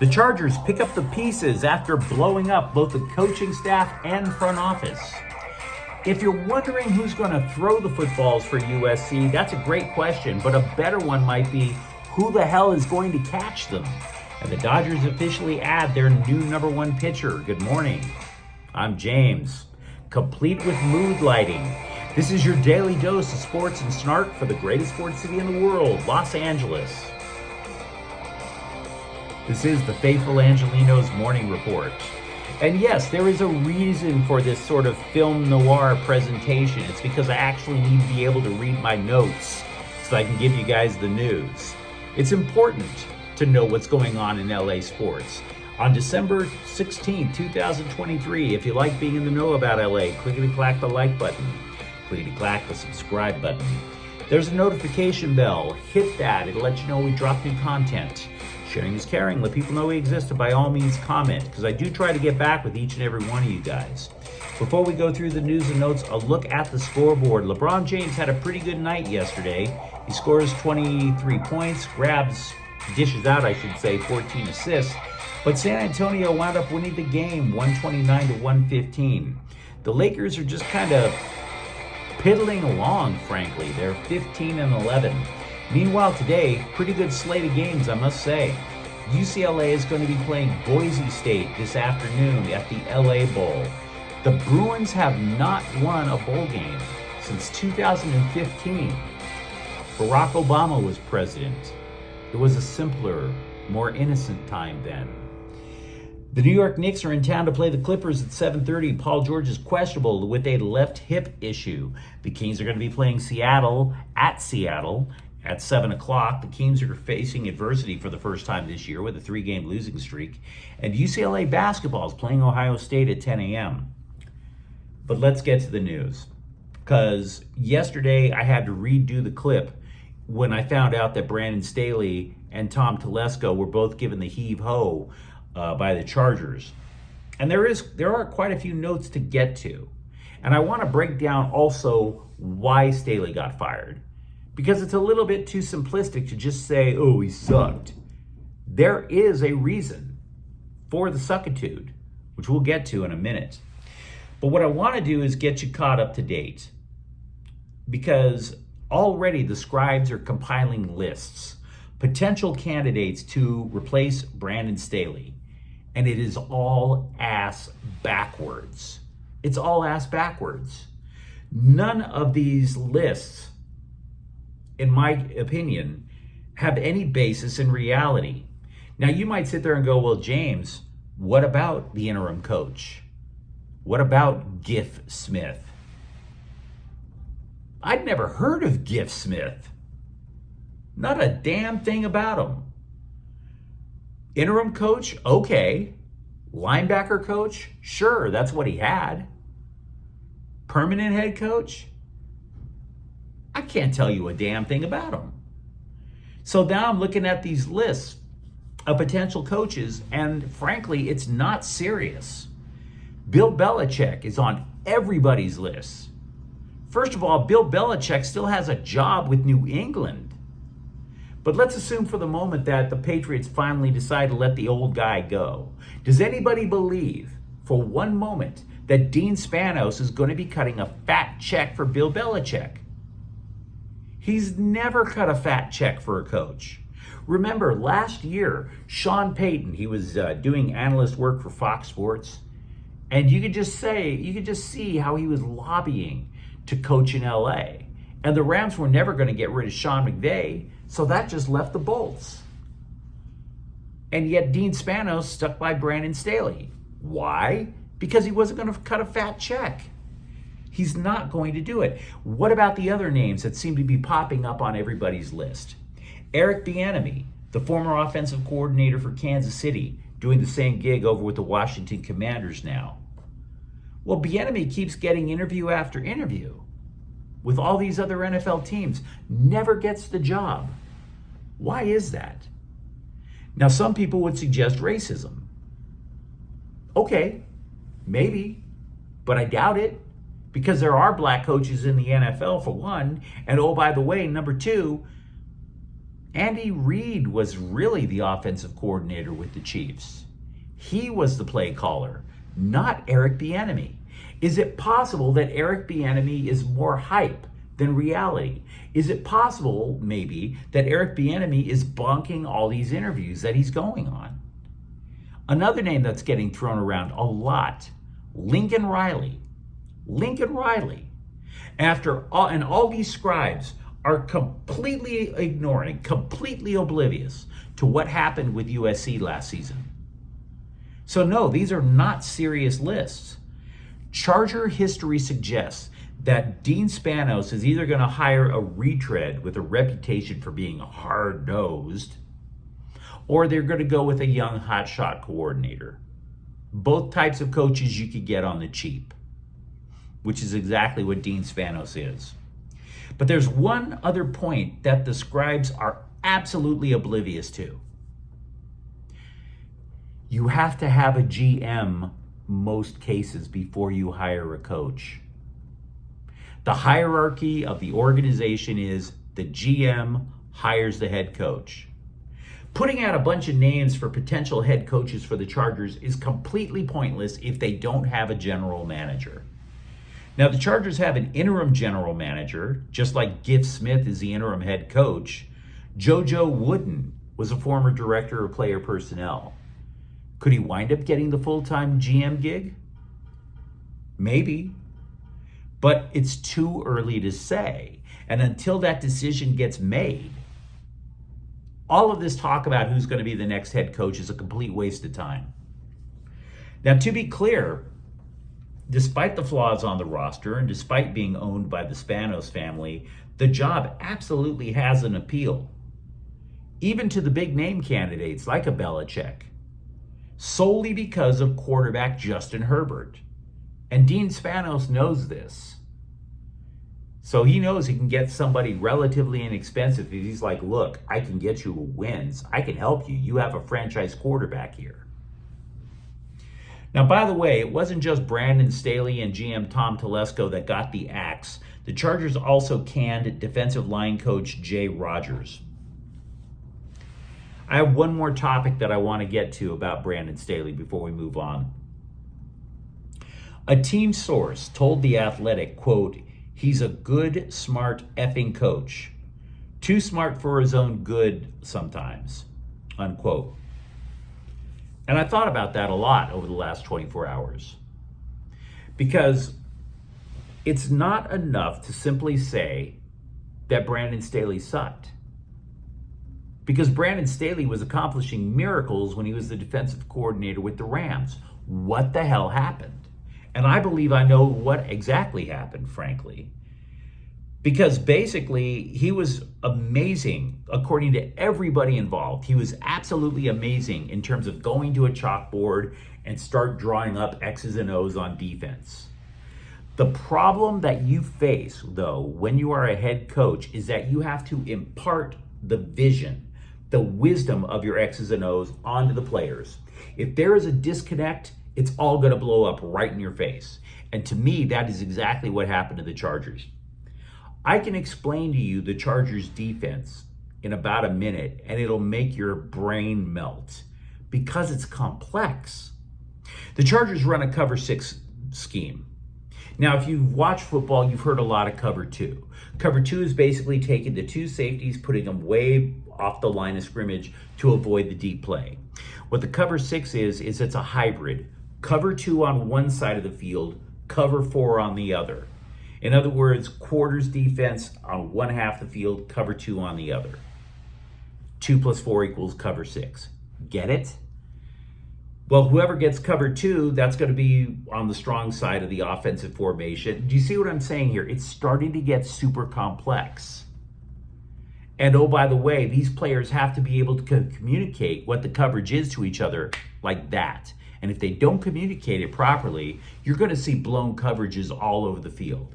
The Chargers pick up the pieces after blowing up both the coaching staff and front office. If you're wondering who's going to throw the footballs for USC, that's a great question, but a better one might be who the hell is going to catch them? And the Dodgers officially add their new number one pitcher. Good morning. I'm James, complete with mood lighting. This is your daily dose of sports and snark for the greatest sports city in the world, Los Angeles. This is the faithful Angelenos morning report. And yes, there is a reason for this sort of film noir presentation. It's because I actually need to be able to read my notes so I can give you guys the news. It's important to know what's going on in LA sports. On December 16, 2023, if you like being in the know about LA, clickety-clack the like button, clickety-clack the subscribe button. There's a notification bell. Hit that. It'll let you know we drop new content. Sharing is caring. Let people know we exist, and by all means comment, because I do try to get back with each and every one of you guys. Before we go through the news and notes, a look at the scoreboard. LeBron James had a pretty good night yesterday. He scores 23 points, dishes out, 14 assists. But San Antonio wound up winning the game 129-115. The Lakers are just kind of piddling along, frankly. They're 15-11. Meanwhile, today, pretty good slate of games, I must say. UCLA is going to be playing Boise State this afternoon at the LA Bowl. The Bruins have not won a bowl game since 2015. Barack Obama was president. It was a simpler, more innocent time then. The New York Knicks are in town to play the Clippers at 7:30. Paul George is questionable with a left hip issue. The Kings are going to be playing Seattle at 7 o'clock. The Kings are facing adversity for the first time this year with a 3-game losing streak. And UCLA basketball is playing Ohio State at 10 a.m. But let's get to the news. Because yesterday I had to redo the clip when I found out that Brandon Staley and Tom Telesco were both given the heave-ho by the Chargers. And there are quite a few notes to get to. And I want to break down also why Staley got fired. Because it's a little bit too simplistic to just say, oh, he sucked. There is a reason for the suckitude, which we'll get to in a minute. But what I want to do is get you caught up to date. Because already the scribes are compiling lists, potential candidates to replace Brandon Staley. And it is all ass backwards. It's all ass backwards. None of these lists, in my opinion, have any basis in reality. Now, you might sit there and go, well, James, what about the interim coach? What about Giff Smith? I'd never heard of Giff Smith. Not a damn thing about him. Interim coach? Okay. Linebacker coach? Sure, that's what he had. Permanent head coach? I can't tell you a damn thing about him. So now I'm looking at these lists of potential coaches, and frankly, it's not serious. Bill Belichick is on everybody's list. First of all, Bill Belichick still has a job with New England. But let's assume for the moment that the Patriots finally decide to let the old guy go. Does anybody believe for one moment that Dean Spanos is going to be cutting a fat check for Bill Belichick? He's never cut a fat check for a coach. Remember, last year, Sean Payton, he was doing analyst work for Fox Sports, and you could just see how he was lobbying to coach in LA. And the Rams were never going to get rid of Sean McVay, so that just left the Bolts. And yet Dean Spanos stuck by Brandon Staley. Why? Because he wasn't going to cut a fat check. He's not going to do it. What about the other names that seem to be popping up on everybody's list? Eric Bieniemy, the former offensive coordinator for Kansas City, doing the same gig over with the Washington Commanders now. Well, Bieniemy keeps getting interview after interview with all these other NFL teams, never gets the job. Why is that? Now, some people would suggest racism. Okay, maybe, but I doubt it, because there are black coaches in the NFL, for one, and oh, by the way, number two, Andy Reid was really the offensive coordinator with the Chiefs. He was the play caller, not Eric Bieniemy. Is it possible that Eric Bieniemy is more hype than reality? Is it possible, maybe, that Eric Bieniemy is bunking all these interviews that he's going on? Another name that's getting thrown around a lot, Lincoln Riley. Lincoln Riley. And all these scribes are completely ignoring, completely oblivious to what happened with USC last season. So no, these are not serious lists. Charger history suggests that Dean Spanos is either going to hire a retread with a reputation for being hard-nosed, or they're going to go with a young hotshot coordinator. Both types of coaches you could get on the cheap, which is exactly what Dean Spanos is. But there's one other point that the scribes are absolutely oblivious to. You have to have a GM most cases before you hire a coach. The hierarchy of the organization is the GM hires the head coach. Putting out a bunch of names for potential head coaches for the Chargers is completely pointless if they don't have a general manager. Now, the Chargers have an interim general manager, just like Giff Smith is the interim head coach. JoJo Wooden was a former director of player personnel. Could he wind up getting the full-time GM gig? Maybe. But it's too early to say. And until that decision gets made, all of this talk about who's going to be the next head coach is a complete waste of time. Now, to be clear, despite the flaws on the roster and despite being owned by the Spanos family, the job absolutely has an appeal, even to the big name candidates like a Belichick, solely because of quarterback Justin Herbert. And Dean Spanos knows this. So he knows he can get somebody relatively inexpensive. He's like, look, I can get you wins. I can help you. You have a franchise quarterback here. Now, by the way, it wasn't just Brandon Staley and GM Tom Telesco that got the axe. The Chargers also canned defensive line coach Jay Rodgers. I have one more topic that I want to get to about Brandon Staley before we move on. A team source told The Athletic, quote, he's a good, smart effing coach. Too smart for his own good sometimes, unquote. And I thought about that a lot over the last 24 hours. Because it's not enough to simply say that Brandon Staley sucked. Because Brandon Staley was accomplishing miracles when he was the defensive coordinator with the Rams. What the hell happened? And I believe I know what exactly happened, frankly. Because basically, he was amazing, according to everybody involved. He was absolutely amazing in terms of going to a chalkboard and start drawing up X's and O's on defense. The problem that you face, though, when you are a head coach is that you have to impart the vision, the wisdom of your X's and O's onto the players. If there is a disconnect, it's all going to blow up right in your face. And to me, that is exactly what happened to the Chargers. I can explain to you the Chargers defense in about a minute, and it'll make your brain melt because it's complex. The Chargers run a cover 6 scheme. Now, if you've watched football, you've heard a lot of cover 2. Cover 2 is basically taking the two safeties, putting them way off the line of scrimmage to avoid the deep play. What the cover 6 is it's a hybrid. Cover 2 on one side of the field, cover 4 on the other. In other words, quarters defense on one half of the field, cover 2 on the other. 2 + 4 = cover 6. Get it? Well, whoever gets cover 2, that's going to be on the strong side of the offensive formation. Do you see what I'm saying here? It's starting to get super complex. And oh, by the way, these players have to be able to communicate what the coverage is to each other like that. And if they don't communicate it properly, you're going to see blown coverages all over the field.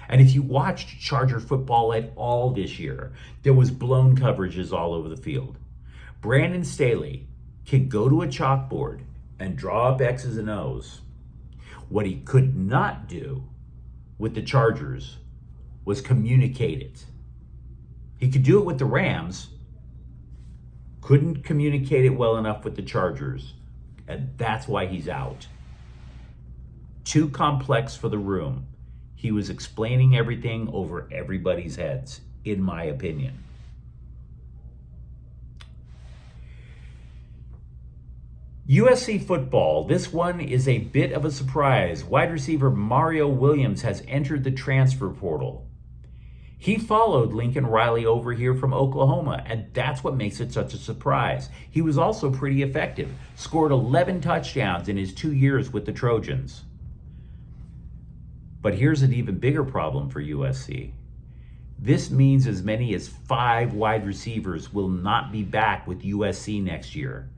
And if you watched Charger football at all this year, there was blown coverages all over the field. Brandon Staley can go to a chalkboard and draw up X's and O's. What he could not do with the Chargers was communicate it. He could do it with the Rams, couldn't communicate it well enough with the Chargers, and that's why he's out. Too complex for the room. He was explaining everything over everybody's heads, in my opinion. USC football, this one is a bit of a surprise. Wide receiver Mario Williams has entered the transfer portal. He followed Lincoln Riley over here from Oklahoma, and that's what makes it such a surprise. He was also pretty effective, scored 11 touchdowns in his 2 years with the Trojans. But here's an even bigger problem for USC. This means as many as 5 wide receivers will not be back with USC next year.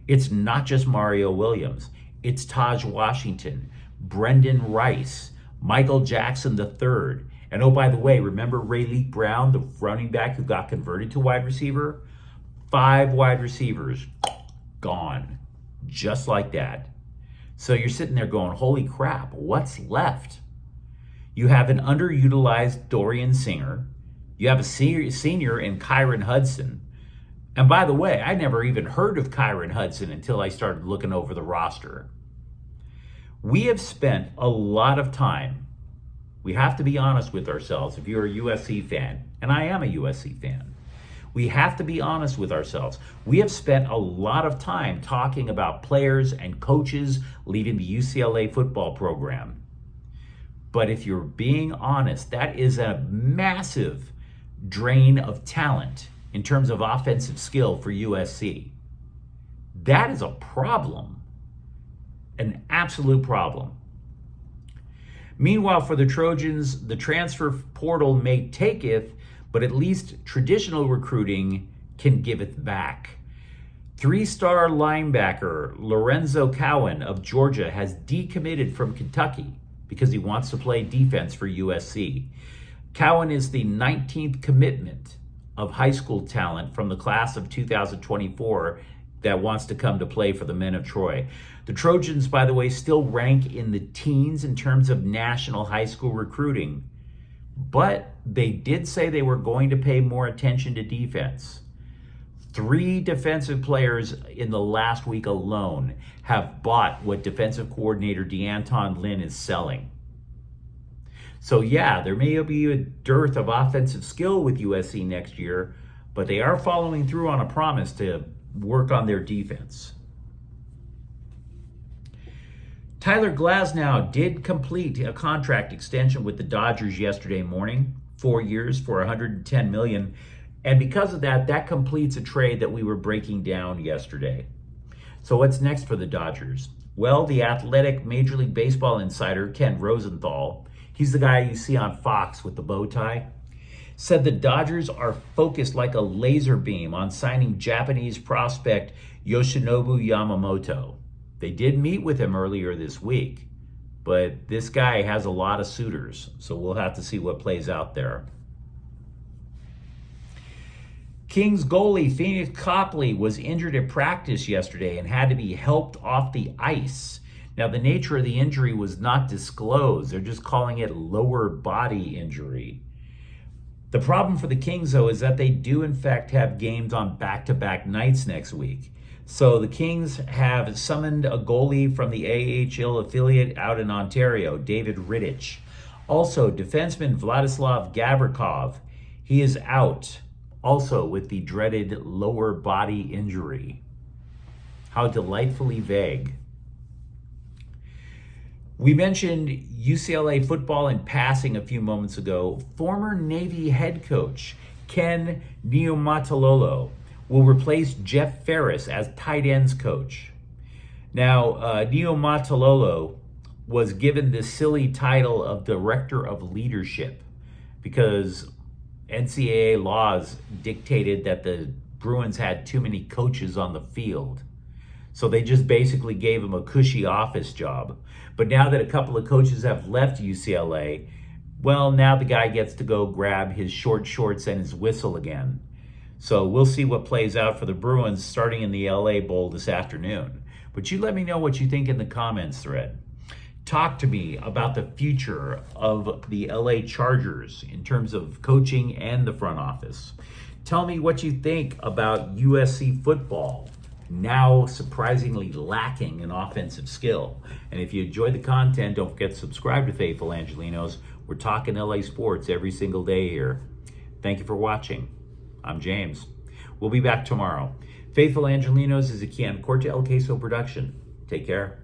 It's not just Mario Williams. It's Taj Washington, Brendan Rice, Michael Jackson III. And oh, by the way, remember Rayleigh Brown, the running back who got converted to wide receiver? 5 wide receivers gone, just like that. So you're sitting there going, holy crap, what's left? You have an underutilized Dorian Singer. You have a senior in Kyron Hudson. And by the way, I never even heard of Kyron Hudson until I started looking over the roster. We have spent a lot of time. We have to be honest with ourselves if you're a USC fan, and I am a USC fan. We have to be honest with ourselves. We have spent a lot of time talking about players and coaches leaving the UCLA football program. But if you're being honest, that is a massive drain of talent in terms of offensive skill for USC. That is a problem, an absolute problem. Meanwhile, for the Trojans, the transfer portal may taketh, but at least traditional recruiting can giveth back. 3-star linebacker Lorenzo Cowan of Georgia has decommitted from Kentucky because he wants to play defense for USC. Cowan is the 19th commitment of high school talent from the class of 2024 that wants to come to play for the Men of Troy. The Trojans, by the way, still rank in the teens in terms of national high school recruiting, but they did say they were going to pay more attention to defense. 3 defensive players in the last week alone have bought what defensive coordinator DeAnton Lynn is selling. So yeah, there may be a dearth of offensive skill with USC next year, but they are following through on a promise to work on their defense. Tyler Glasnow did complete a contract extension with the Dodgers yesterday morning, 4 years for $110 million. And because of that, that completes a trade that we were breaking down yesterday. So what's next for the Dodgers? Well, the Athletic Major League Baseball insider, Ken Rosenthal, he's the guy you see on Fox with the bow tie, said the Dodgers are focused like a laser beam on signing Japanese prospect Yoshinobu Yamamoto. They did meet with him earlier this week, but this guy has a lot of suitors, so we'll have to see what plays out there. Kings goalie Phoenix Copley was injured at practice yesterday and had to be helped off the ice. Now, the nature of the injury was not disclosed. They're just calling it lower body injury. The problem for the Kings, though, is that they do, in fact, have games on back-to-back nights next week. So the Kings have summoned a goalie from the AHL affiliate out in Ontario, David Rittich. Also, defenseman Vladislav Gavrikov, he is out, also with the dreaded lower body injury. How delightfully vague. We mentioned UCLA football in passing a few moments ago. Former Navy head coach Ken Niumatalolo will replace Jeff Ferris as tight ends coach. Now, Niumatalolo was given the silly title of Director of Leadership because NCAA laws dictated that the Bruins had too many coaches on the field. So they just basically gave him a cushy office job. But now that a couple of coaches have left UCLA, well, now the guy gets to go grab his short shorts and his whistle again. So we'll see what plays out for the Bruins starting in the LA Bowl this afternoon. But you let me know what you think in the comments thread. Talk to me about the future of the LA Chargers in terms of coaching and the front office. Tell me what you think about USC football, now surprisingly lacking in offensive skill. And if you enjoy the content, don't forget to subscribe to Faithful Angelenos. We're talking LA sports every single day here. Thank you for watching. I'm James. We'll be back tomorrow. Faithful Angelenos is a Keanu Corte El Queso production. Take care.